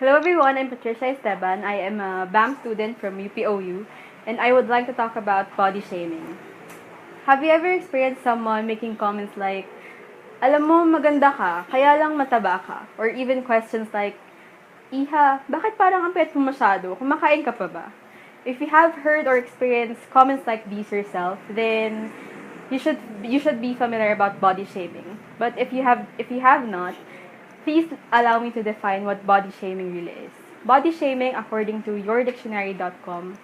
Hello everyone, I'm Patricia Esteban. I am a BAM student from UPOU and I would like to talk about body shaming. Have you ever experienced someone making comments like, alam mo maganda ka, kaya lang mataba ka? Or even questions like, Iha, bakit parang ang pet mo masyado? Kumakain ka pa ba? If you have heard or experienced comments like these yourself, then you should be familiar about body shaming. But if you have not, please allow me to define what body shaming really is. Body shaming, according to yourdictionary.com,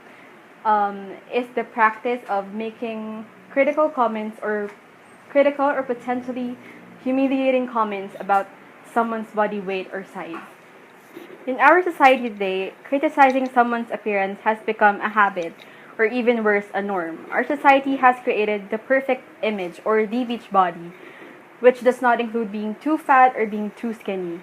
is the practice of making critical or potentially humiliating comments about someone's body weight or size. In our society today, criticizing someone's appearance has become a habit, or even worse, a norm. Our society has created the perfect image or the beach body, which does not include being too fat or being too skinny.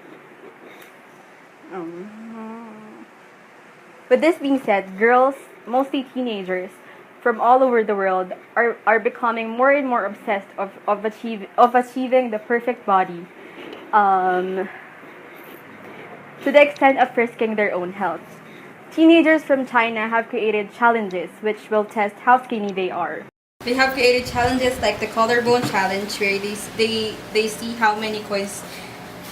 With this being said, girls, mostly teenagers, from all over the world are becoming more and more obsessed of achieving the perfect body, to the extent of risking their own health. Teenagers from China have created challenges which will test how skinny they are. They have created challenges like the collarbone challenge, where they see how many coins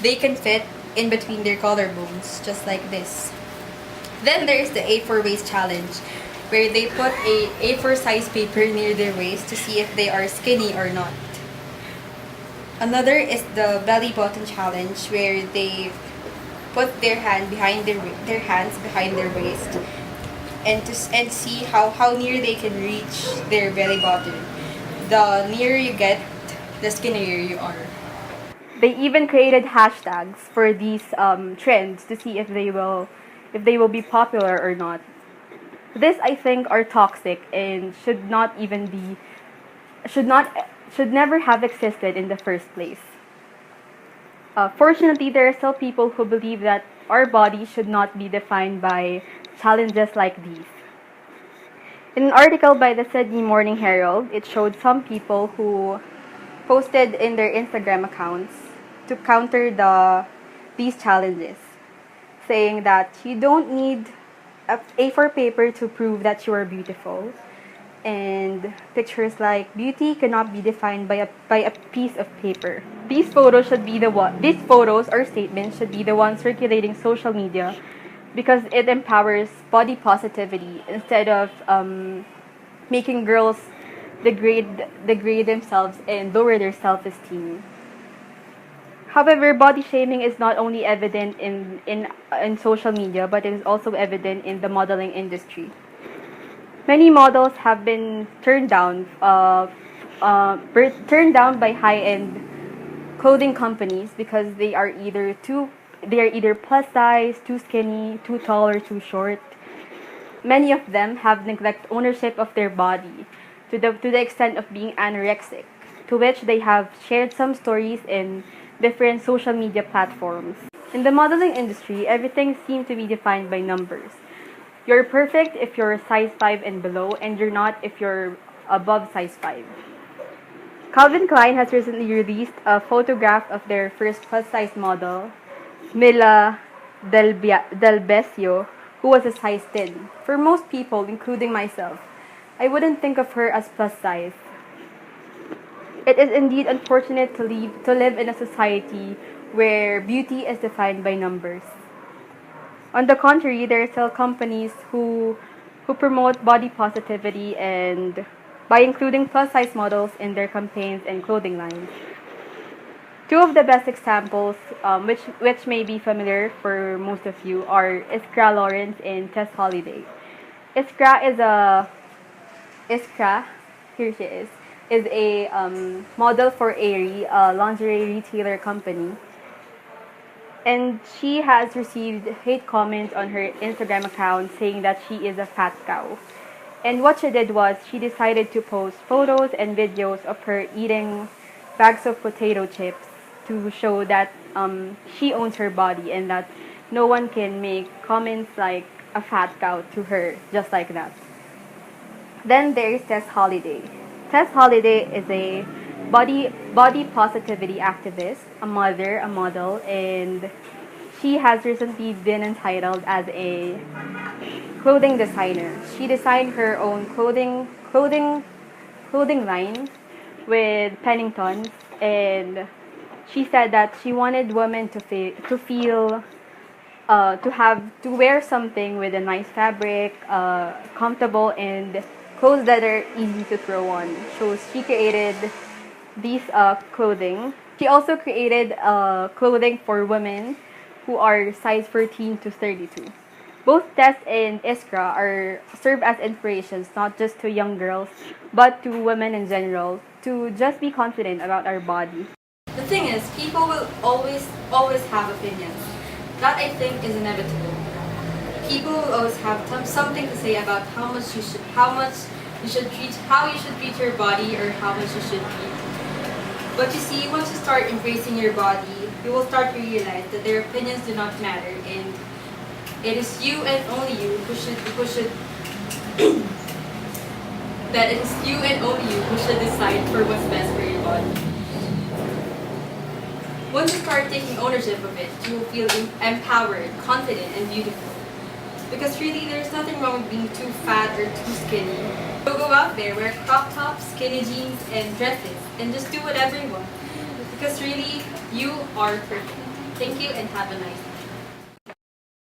they can fit in between their collarbones, just like this. Then there is the A4 waist challenge, where they put a A4 size paper near their waist to see if they are skinny or not. Another is the belly button challenge, where they put their hands behind their waist and see how near they can reach their belly button. The nearer you get, the skinnier you are. They even created hashtags for these trends to see if they will be popular or not. This, I think, are toxic and should never have existed in the first place. Fortunately, there are still people who believe that our body should not be defined by challenges like these. In an article by the Sydney Morning Herald, it showed some people who posted in their Instagram accounts to counter these challenges, saying that you don't need a A4 paper to prove that you are beautiful, and pictures like beauty cannot be defined by a piece of paper. These photos or statements should be the ones circulating social media, because it empowers body positivity instead of making girls degrade themselves and lower their self-esteem. However, body shaming is not only evident in social media, but it is also evident in the modeling industry. Many models have been turned down by high-end clothing companies because they are either plus size, too skinny, too tall, or too short. Many of them have neglected ownership of their body to the extent of being anorexic, to which they have shared some stories in different social media platforms. In the modeling industry, everything seems to be defined by numbers. You're perfect if you're size 5 and below, and you're not if you're above size 5. Calvin Klein has recently released a photograph of their first plus-size model, Mila Del Besio, who was a size 10. For most people, including myself, I wouldn't think of her as plus size. It is indeed unfortunate to live in a society where beauty is defined by numbers. On the contrary, there are still companies who promote body positivity and by including plus-size models in their campaigns and clothing lines. Two of the best examples, which may be familiar for most of you, are Iskra Lawrence and Tess Holliday. Iskra, here she is a model for Aerie, a lingerie retailer company. And she has received hate comments on her Instagram account saying that she is a fat cow. And what she did was she decided to post photos and videos of her eating bags of potato chips to show that she owns her body and that no one can make comments like a fat cow to her just like that. Then there is Tess Holliday. Tess Holliday is a body positivity activist, a mother, a model, and she has recently been entitled as a clothing designer. She designed her own clothing line with Penningtons, and she said that she wanted women to feel to wear something with a nice fabric, comfortable, and clothes that are easy to throw on. So she created these clothing. She also created clothing for women who are size 14 to 32. Both Tess and Iskra are serve as inspirations not just to young girls, but to women in general to just be confident about our body. The thing is, people will always have opinions. That I think is inevitable. People will always have something to say about how you should treat your body or how much you should eat. But you see, once you start embracing your body, you will start to realize that their opinions do not matter, and it is you and only you who should that it is you and only you who should decide for what's best for your body. Once you start taking ownership of it, you will feel empowered, confident, and beautiful. Because really, there's nothing wrong with being too fat or too skinny. So go out there, wear crop tops, skinny jeans, and dresses, and just do whatever you want. Because really, you are perfect. Thank you and have a nice day.